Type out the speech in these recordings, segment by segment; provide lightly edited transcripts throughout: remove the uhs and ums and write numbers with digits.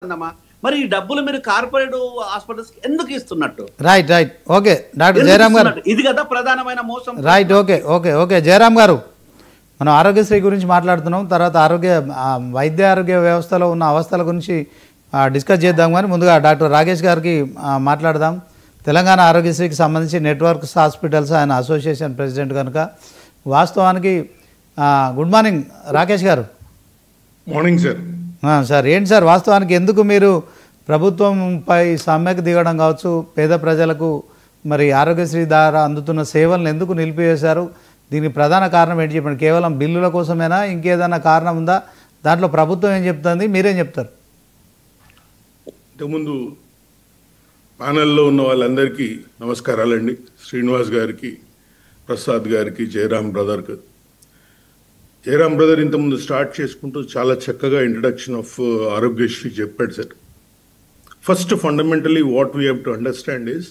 అన్నమా మరి ఈ డబ్బులు మీరు కార్పొరేట్ హాస్పిటల్స్ ఎందుకు ఇస్తున్నట్టు? రైట్ రైట్ ఓకే డాక్టర్ ఎందుకు జయరామ్ గారు ఇస్తున్నట్టు? ఇది కదా ప్రధానమైన మోసం. Right okay okay okay Jayaram గారు, మనం ఆరోగ్యశ్రీ గురించి మాట్లాడుతున్నాం. తర్వాత వైద్య ఆరోగ్య వ్యవస్థలో ఉన్న అవస్థల గురించి డిస్కస్ చేద్దాం. కానీ ముందుగా డాక్టర్ రాకేష్ గారికి మాట్లాడదాం. తెలంగాణ ఆరోగ్యశ్రీకి సంబంధించి నెట్వర్క్స్ హాస్పిటల్స్ ఆయన అసోసియేషన్ ప్రెసిడెంట్ కనుక వాస్తవానికి గుడ్ మార్నింగ్ రాకేష్ గారు. Morning sir. సార్ ఏంటి సార్ వాస్తవానికి ఎందుకు మీరు ప్రభుత్వంపై సమ్మెకు దిగడం కావచ్చు, పేద ప్రజలకు మరి ఆరోగ్యశ్రీ ద్వారా అందుతున్న సేవలను ఎందుకు నిలిపివేశారు? దీనికి ప్రధాన కారణం ఏంటి చెప్పండి. కేవలం బిల్లుల కోసమేనా, ఇంకేదైనా కారణం ఉందా? దాంట్లో ప్రభుత్వం ఏం చెప్తుంది, మీరేం చెప్తారు? ఇంతకుముందు ప్యానెల్లో ఉన్న వాళ్ళందరికీ నమస్కారాలండి. శ్రీనివాస్ గారికి, ప్రసాద్ గారికి, జయరామ్ బ్రదర్కి. జయరామ్ బ్రదర్ ఇంతకుముందు స్టార్ట్ చేసుకుంటూ చాలా చక్కగా ఇంట్రడక్షన్ ఆఫ్ ఆరోగ్యశ్రీ చెప్పాడు sir. First fundamentally what we have to understand is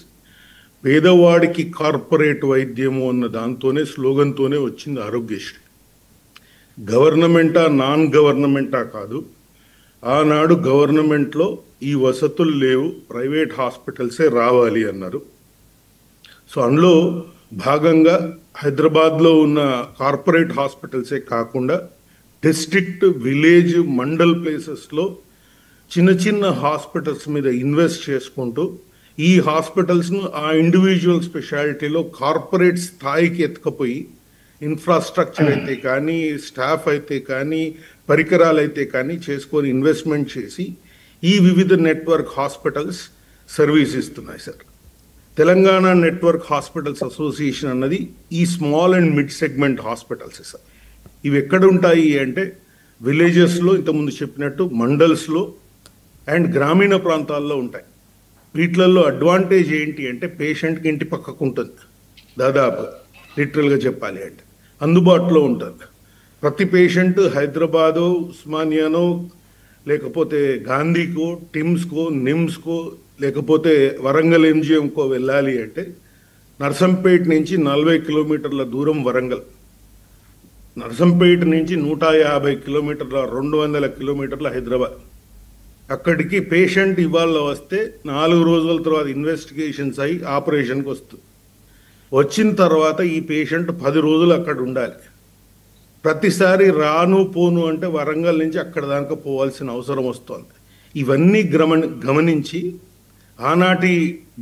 పేదవాడికి కార్పొరేట్ వైద్యము అన్న దాంతోనే స్లోగన్తోనే వచ్చింది ఆరోగ్యశ్రీ. గవర్నమెంటా నాన్ గవర్నమెంటా కాదు. ఆనాడు గవర్నమెంట్లో ఈ వసతులు లేవు, ప్రైవేట్ హాస్పిటల్సే రావాలి అన్నారు. సో అందులో భాగంగా హైదరాబాద్లో ఉన్న కార్పొరేట్ హాస్పిటల్సే కాకుండా డిస్ట్రిక్ట్, విలేజ్, మండల్ ప్లేసెస్లో చిన్న చిన్న హాస్పిటల్స్ మీద ఇన్వెస్ట్ చేసుకుంటూ ఈ హాస్పిటల్స్ను ఆ ఇండివిజువల్ స్పెషాలిటీలో కార్పొరేట్ స్థాయికి ఎత్తుకపోయి ఇన్ఫ్రాస్ట్రక్చర్ అయితే కానీ, స్టాఫ్ అయితే కానీ, పరికరాలు అయితే కానీ చేసుకొని ఇన్వెస్ట్మెంట్ చేసి ఈ వివిధ నెట్వర్క్ హాస్పిటల్స్ సర్వీస్ ఇస్తున్నాయి sir. Telangana network hospitals association అన్నది ఈ small and mid segment hospitals sir. ఇవి ఎక్కడ ఉంటాయి అంటే విలేజెస్లో, ఇంతకుముందు చెప్పినట్టు మండల్స్లో అండ్ గ్రామీణ ప్రాంతాల్లో ఉంటాయి. వీటిలలో అడ్వాంటేజ్ ఏంటి అంటే పేషెంట్కి ఇంటి పక్కకు ఉంటుంది, దాదాపు లిటరల్గా చెప్పాలి అంటే అందుబాటులో ఉంటుంది. ప్రతి పేషెంట్ హైదరాబాదో, ఉస్మానియానో, లేకపోతే గాంధీకో, టిమ్స్కో, నిమ్స్కో, లేకపోతే వరంగల్ ఎంజిఎంకో వెళ్ళాలి అంటే నర్సంపేట నుంచి 40 కిలోమీటర్ల దూరం వరంగల్, నర్సంపేట నుంచి 150 కిలోమీటర్ల 200 కిలోమీటర్ల హైదరాబాద్. అక్కడికి పేషెంట్ ఇవాళ వస్తే 4 రోజుల తర్వాత ఇన్వెస్టిగేషన్స్ అయ్యి ఆపరేషన్కి వస్తుంది. వచ్చిన తర్వాత ఈ పేషెంట్ 10 రోజులు అక్కడ ఉండాలి. ప్రతిసారి రాను పోను అంటే వరంగల్ నుంచి అక్కడ దాకా పోవాల్సిన అవసరం వస్తుంది. ఇవన్నీ గమనించి ఆనాటి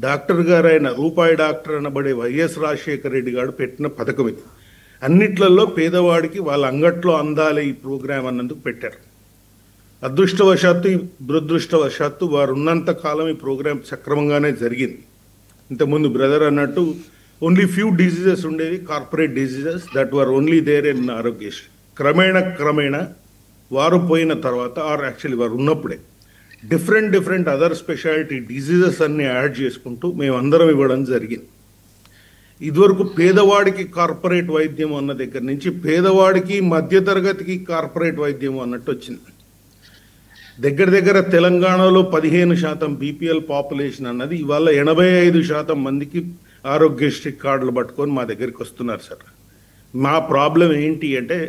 డాక్టర్ గారైన రూపాయి డాక్టర్ అనబడే వైఎస్ రాజశేఖర రెడ్డి గారు పెట్టిన పథకం ఇది. అన్నిట్లలో పేదవాడికి వాళ్ళ అంగట్లో అందాలి ఈ ప్రోగ్రాం అన్నందుకు పెట్టారు. అదృష్టవశాత్తు, దురదృష్టవశాత్తు వారు ఉన్నంత కాలం ఈ ప్రోగ్రాం సక్రమంగానే జరిగింది. ఇంతకుముందు బ్రదర్ అన్నట్టు ఓన్లీ ఫ్యూ డిసీజెస్ ఉండేవి, corporate diseases that were only there in Aarogyasri. క్రమేణా వారు పోయిన తర్వాత, ఆర్ యాక్చువల్లీ వారు ఉన్నప్పుడే డిఫరెంట్ అదర్ స్పెషాలిటీ డిసీజెస్ అన్ని యాడ్ చేసుకుంటూ మేమందరం ఇవ్వడం జరిగింది. ఇదివరకు పేదవాడికి కార్పొరేట్ వైద్యం అన్న దగ్గర నుంచి పేదవాడికి, మధ్యతరగతికి కార్పొరేట్ వైద్యం అన్నట్టు వచ్చింది. దగ్గర తెలంగాణలో 15% బీపీఎల్ పాపులేషన్ అన్నది ఇవాళ 85% మందికి ఆరోగ్యశ్రీ కార్డులు పట్టుకొని మా దగ్గరికి వస్తున్నారు సార్. మా ప్రాబ్లం ఏంటి అంటే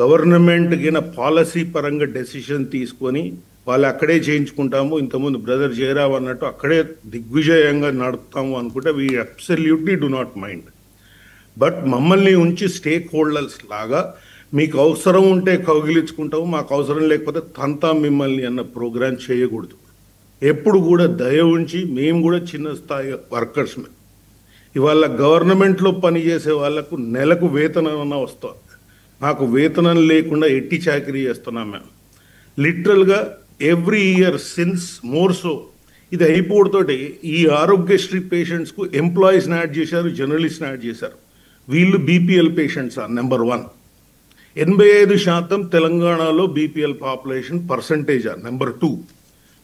గవర్నమెంట్ గిన పాలసీ పరంగా డెసిషన్ తీసుకొని వాళ్ళు అక్కడే చేయించుకుంటాము, ఇంతకుముందు బ్రదర్ జయరామ్ అన్నట్టు అక్కడే దిగ్విజయంగా నడుపుతాము అనుకుంటే we absolutely do not mind. But మమ్మల్ని ఉంచి స్టేక్ హోల్డర్స్ లాగా మీకు అవసరం ఉంటే కౌగిలించుకుంటాము, మాకు అవసరం లేకపోతే తంతాం మిమ్మల్ని అన్న ప్రోగ్రాం చేయకూడదు. ఎప్పుడు కూడా దయ ఉంచి మేము కూడా చిన్న స్థాయి వర్కర్స్. ఇవాళ గవర్నమెంట్లో పనిచేసే వాళ్లకు నెలకు వేతనం అన్న వస్తుంది, మాకు వేతనం లేకుండా ఎట్టి చాకరీ చేస్తున్నాం మేము. లిటరల్గా every year since more so ఇది అయిపోవడంతోటి ఈ ఆరోగ్యశ్రీ పేషెంట్స్కు ఎంప్లాయీస్ని యాడ్ చేశారు, జర్నలిస్ట్ని యాడ్ చేశారు. వీళ్ళు బీపీఎల్ పేషెంట్స్ ఆర్ నెంబర్ 1. 85% తెలంగాణలో BPL population percentage or number 2.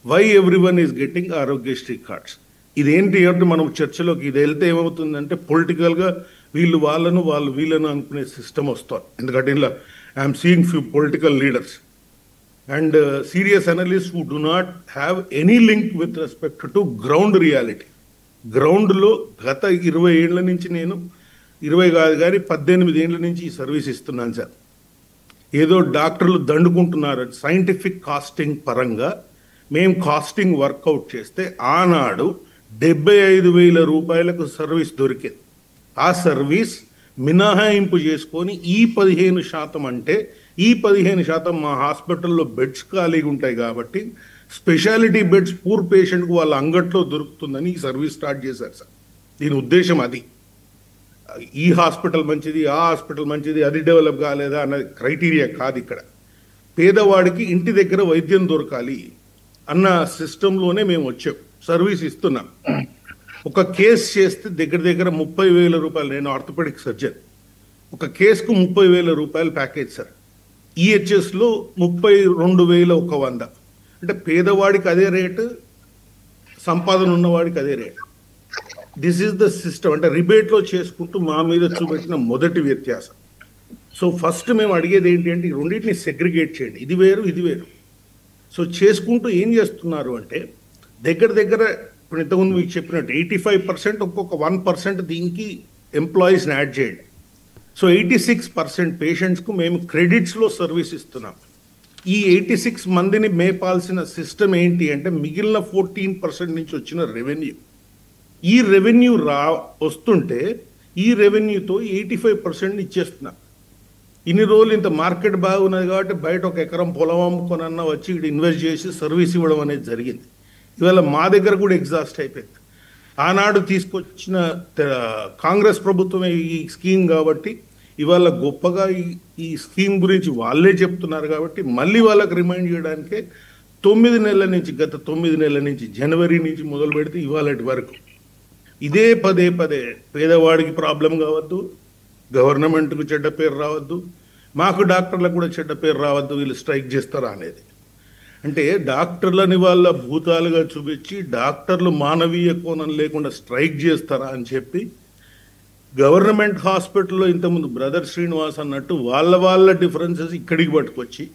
Why everyone is getting Aarogyasri cards? ఇదేంటి అంటే మనం చర్చలోకి ఇది వెళ్తే ఏమవుతుందంటే పొలిటికల్గా వీళ్ళు వాళ్ళను, వాళ్ళు వీళ్ళను అనుకునే సిస్టమ్ వస్తారు. ఎందుకంటే ఇలా I'm seeing few political leaders and serious analyst who do not have any link with respect to ground reality. గ్రౌండ్లో గత 20 ఏళ్ల నుంచి, నేను 20 కాదు కానీ 18 ఏళ్ల నుంచి ఈ సర్వీస్ ఇస్తున్నాను సార్. ఏదో డాక్టర్లు దండుకుంటున్నారు, సైంటిఫిక్ కాస్టింగ్ పరంగా మేము కాస్టింగ్ వర్కౌట్ చేస్తే ఆనాడు 75,000 రూపాయలకు సర్వీస్ దొరికింది. ఆ సర్వీస్ మినహాయింపు చేసుకొని ఈ 15% అంటే ఈ 15% మా హాస్పిటల్లో బెడ్స్ ఖాళీగా ఉంటాయి కాబట్టి స్పెషాలిటీ బెడ్స్ పూర్ పేషెంట్కు వాళ్ళ అంగట్లో దొరుకుతుందని ఈ సర్వీస్ స్టార్ట్ చేశారు సార్. దీని ఉద్దేశం అది. ఈ హాస్పిటల్ మంచిది, ఆ హాస్పిటల్ మంచిది, అది డెవలప్ కాలేదా అన్న క్రైటీరియా కాదు ఇక్కడ. పేదవాడికి ఇంటి దగ్గర వైద్యం దొరకాలి అన్న సిస్టంలోనే మేము వచ్చాం, సర్వీస్ ఇస్తున్నాం. ఒక కేసు చేస్తే దగ్గర దగ్గర 30,000 రూపాయలు. నేను ఆర్థోపెడిక్ సర్జన్. ఒక కేసుకు 30,000 రూపాయలు ప్యాకేజ్ సార్. ఈహెచ్ఎస్లో 32,100. అంటే పేదవాడికి అదే రేటు, సంపాదన ఉన్నవాడికి అదే rate. This is the system. అంటే రిబేట్లో చేసుకుంటూ మా మీద చూపెట్టిన మొదటి వ్యత్యాసం. సో ఫస్ట్ మేము అడిగేది ఏంటి అంటే ఈ రెండింటిని సెగ్రిగేట్ చేయండి, ఇది వేరు ఇది వేరు. సో చేసుకుంటూ ఏం చేస్తున్నారు అంటే దగ్గర దగ్గర ఇప్పుడు ఇంతకుముందు మీకు చెప్పినట్టు 85% ఒక్కొక్క 1% దీనికి ఎంప్లాయీస్ని యాడ్ చేయండి. సో 86% పేషెంట్స్కు మేము క్రెడిట్స్లో సర్వీస్ ఇస్తున్నాం. ఈ 86 మందిని మేపాల్సిన సిస్టమ్ ఏంటి అంటే మిగిలిన 14% నుంచి వచ్చిన రెవెన్యూ. ఈ రెవెన్యూ వస్తుంటే ఈ రెవెన్యూతో 85% ఇచ్చేస్తున్నాం. ఇన్ని రోజులు ఇంత మార్కెట్ బాగున్నది కాబట్టి బయట ఒక ఎకరం పొలం అమ్ముకొనన్నా వచ్చి ఇక్కడ ఇన్వెస్ట్ చేసి సర్వీస్ ఇవ్వడం అనేది జరిగింది. ఇవాళ మా దగ్గర కూడా ఎగ్జాస్ట్ అయిపోయింది. ఆనాడు తీసుకొచ్చిన కాంగ్రెస్ ప్రభుత్వమే ఈ స్కీమ్ కాబట్టి ఇవాళ గొప్పగా ఈ స్కీమ్ గురించి వాళ్ళే చెప్తున్నారు కాబట్టి మళ్ళీ వాళ్ళకి రిమైండ్ చేయడానికే 9 నెలల నుంచి, గత 9 నెలల నుంచి, జనవరి నుంచి మొదలు పెడితే ఇవాళటి వరకు ఇదే పదే పేదవాడికి ప్రాబ్లం కావద్దు, గవర్నమెంట్కు చెడ్డ పేరు రావద్దు, మాకు డాక్టర్లకు కూడా చెడ్డ పేరు రావద్దు, వీళ్ళు స్ట్రైక్ చేస్తారా అనేది. అంటే డాక్టర్లని వాళ్ళ భూతాలుగా చూపించి డాక్టర్లు మానవీయ కోణం లేకుండా స్ట్రైక్ చేస్తారా అని చెప్పి గవర్నమెంట్ హాస్పిటల్లో ఇంతకుముందు బ్రదర్ శ్రీనివాస్ అన్నట్టు వాళ్ళ డిఫరెన్సెస్ ఇక్కడికి పట్టుకొచ్చి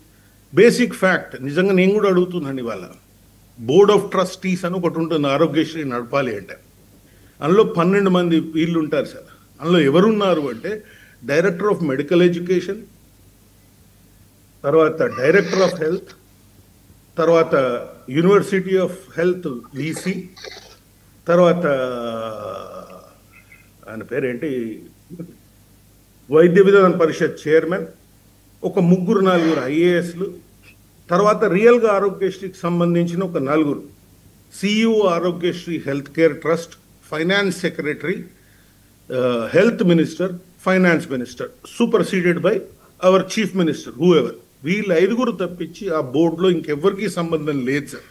బేసిక్ ఫ్యాక్ట్ నిజంగా నేను కూడా అడుగుతున్నాను. ఇవాళ బోర్డ్ ఆఫ్ ట్రస్టీస్ అని ఒకటి ఉంటుంది ఆరోగ్యశ్రీ నడపాలి అంటే, అందులో 12 మంది వీళ్ళు ఉంటారు సార్. అందులో ఎవరున్నారు అంటే డైరెక్టర్ ఆఫ్ మెడికల్ ఎడ్యుకేషన్, తర్వాత డైరెక్టర్ ఆఫ్ హెల్త్, తర్వాత యూనివర్సిటీ ఆఫ్ హెల్త్ వీసీ, తర్వాత ఆయన పేరేంటి వైద్య విధాన పరిషత్ చైర్మన్, ఒక 3-4 ఐఏఎస్లు, తర్వాత రియల్గా ఆరోగ్యశ్రీకి సంబంధించిన ఒక 4, CEO Aarogyasri health care trust, finance secretary, health minister, finance minister, superseded by our chief minister whoever. వీళ్ళు 5 తప్పించి ఆ బోర్డులో ఇంకెవ్వరికీ సంబంధం లేదు సార్.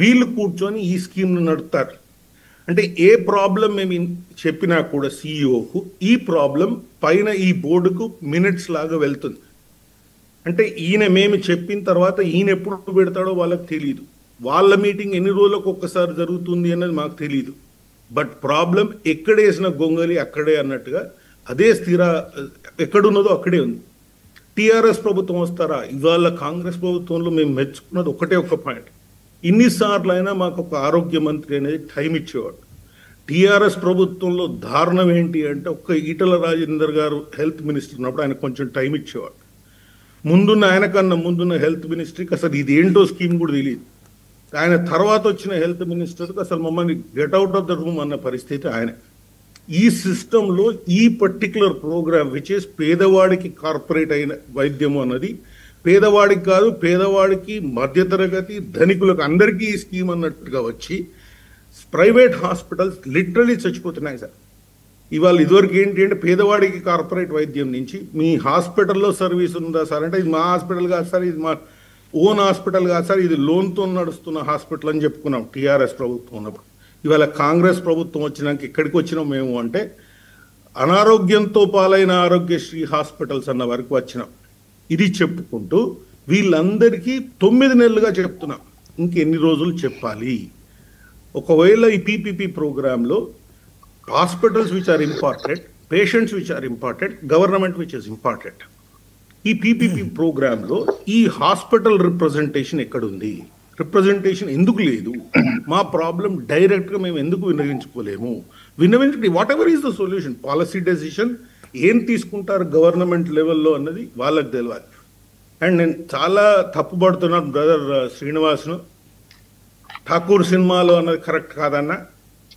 వీళ్ళు కూర్చొని ఈ స్కీమ్ను నడుపుతారు. అంటే ఏ ప్రాబ్లం మేము చెప్పినా కూడా సిఇఓకు ఈ ప్రాబ్లం పైన ఈ బోర్డుకు మినిట్స్ లాగా వెళ్తుంది. అంటే ఈయన మేము చెప్పిన తర్వాత ఈయన ఎప్పుడు పెడతాడో వాళ్ళకి తెలియదు. వాళ్ళ మీటింగ్ ఎన్ని రోజులకు ఒక్కసారి జరుగుతుంది అన్నది మాకు తెలియదు. బట్ ప్రాబ్లం ఎక్కడేసిన గొంగలి అక్కడే అన్నట్టుగా అదే ఎక్కడున్నదో అక్కడే ఉంది. టీఆర్ఎస్ ప్రభుత్వం వస్తారా? ఇవాళ కాంగ్రెస్ ప్రభుత్వంలో మేము మెచ్చుకున్నది ఒక్క పాయింట్, ఇన్నిసార్లు అయినా మాకు ఒక ఆరోగ్య మంత్రి అనేది టైం ఇచ్చేవాడు. టీఆర్ఎస్ ప్రభుత్వంలో దారుణం ఏంటి అంటే ఈటల రాజేందర్ గారు హెల్త్ మినిస్టర్ ఉన్నప్పుడు ఆయన కొంచెం టైం ఇచ్చేవాడు. ఆయనకన్నా ముందున్న హెల్త్ మినిస్ట్రీకి అసలు ఇది ఏంటో స్కీమ్ కూడా తెలియదు. ఆయన తర్వాత వచ్చిన హెల్త్ మినిస్టర్కి అసలు మమ్మల్ని get out of the room అన్న పరిస్థితి ఆయన. ఈ సిస్టంలో ఈ పర్టికులర్ ప్రోగ్రామ్ విచ్ ఇస్ పేదవాడికి కార్పొరేట్ అయిన వైద్యము అన్నది పేదవాడికి కాదు, పేదవాడికి, మధ్యతరగతి, ధనికులకు అందరికీ ఈ స్కీమ్ అన్నట్టుగా వచ్చి ప్రైవేట్ హాస్పిటల్స్ లిటరలీ చచ్చిపోతున్నాయి సార్. ఇవాళ ఇదివరకు ఏంటి అంటే పేదవాడికి కార్పొరేట్ వైద్యం నుంచి మీ హాస్పిటల్లో సర్వీస్ ఉందా సార్ అంటే ఇది మా హాస్పిటల్ కాదు సార్, ఇది మా ఓన్ హాస్పిటల్ కాదు సార్, ఇది లోన్తో నడుస్తున్న హాస్పిటల్ అని చెప్పుకున్నాం టీఆర్ఎస్ ప్రభుత్వం ఉన్నప్పుడు. ఇవాళ కాంగ్రెస్ ప్రభుత్వం వచ్చినాక ఇక్కడికి వచ్చినాం మేము అంటే అనారోగ్యంతో పాలైన ఆరోగ్యశ్రీ హాస్పిటల్స్ అన్న వరకు వచ్చినాం. ఇది చెప్పుకుంటూ వీళ్ళందరికీ 9 నెలలుగా చెప్తున్నాం, ఇంకెన్ని రోజులు చెప్పాలి. ఒకవేళ ఈ పీపీపీ ప్రోగ్రాంలో hospitals which are important, patients which are important, government which is important, ఈ పీపీపీ ప్రోగ్రాంలో ఈ హాస్పిటల్ రిప్రజెంటేషన్ ఎక్కడుంది? రిప్రజెంటేషన్ ఎందుకు లేదు? మా ప్రాబ్లం డైరెక్ట్గా మేము ఎందుకు విన్నవించుకోలేము? Whatever is the solution, policy decision ఏం తీసుకుంటారు గవర్నమెంట్ లెవెల్లో అన్నది వాళ్ళకి తెలియాలి. అండ్ నేను చాలా తప్పుపడుతున్నాను బ్రదర్ శ్రీనివాస్ను. ఠాకూర్ సినిమాలో అన్నది కరెక్ట్ కాదన్న.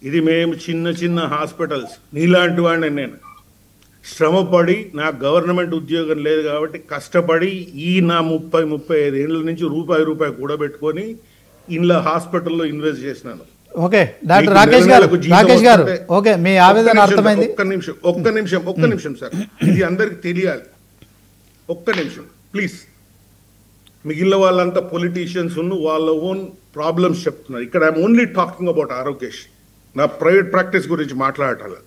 ఇది మేము చిన్న చిన్న హాస్పిటల్స్, నీలాంటి వాడిని నేను శ్రమపడి, నాకు గవర్నమెంట్ ఉద్యోగం లేదు కాబట్టి కష్టపడి నా 35 ఏళ్ళ నుంచి రూపాయి కూడబెట్టుకొని ఇంట్లో హాస్పిటల్లో ఇన్వెస్ట్ చేసినాను. ఓకే డాక్టర్ రాకేష్ గారు ఓకే, మీ ఆవేదన అర్థమైంది. ఒక్క నిమిషం సార్, ఇది అందరికి తెలియాలి. ఒక్క నిమిషం ప్లీజ్. మిగిలిన వాళ్ళంతా పొలిటీషియన్స్ వాళ్ళ ఓన్ ప్రాబ్లమ్స్ చెప్తున్నారు. ఇక్కడ I'm only talking about Aarogyasri. నా ప్రైవేట్ ప్రాక్టీస్ గురించి మాట్లాడాలి.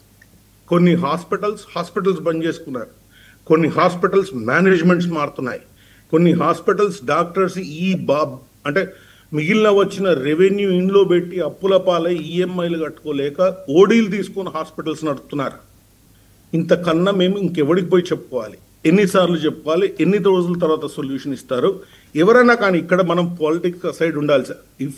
కొన్ని హాస్పిటల్స్ బంద్ చేసుకున్నారు, కొన్ని హాస్పిటల్స్ మేనేజ్మెంట్స్ మారుతున్నాయి, కొన్ని హాస్పిటల్స్ డాక్టర్స్ అంటే మిగిలిన వచ్చిన రెవెన్యూ ఇంట్లో పెట్టి అప్పుల పాలై ఈఎంఐలు కట్టుకోలేక ఓడీలు తీసుకొని హాస్పిటల్స్ నడుపుతున్నారు. ఇంతకన్నా మేము ఇంకెవడికి పోయి చెప్పుకోవాలి? ఎన్నిసార్లు చెప్పుకోవాలి? ఎన్ని రోజుల తర్వాత సొల్యూషన్ ఇస్తారు? ఎవరైనా కానీ ఇక్కడ మనం పాలిటిక్స్ సైడ్ ఉండాలి సార్.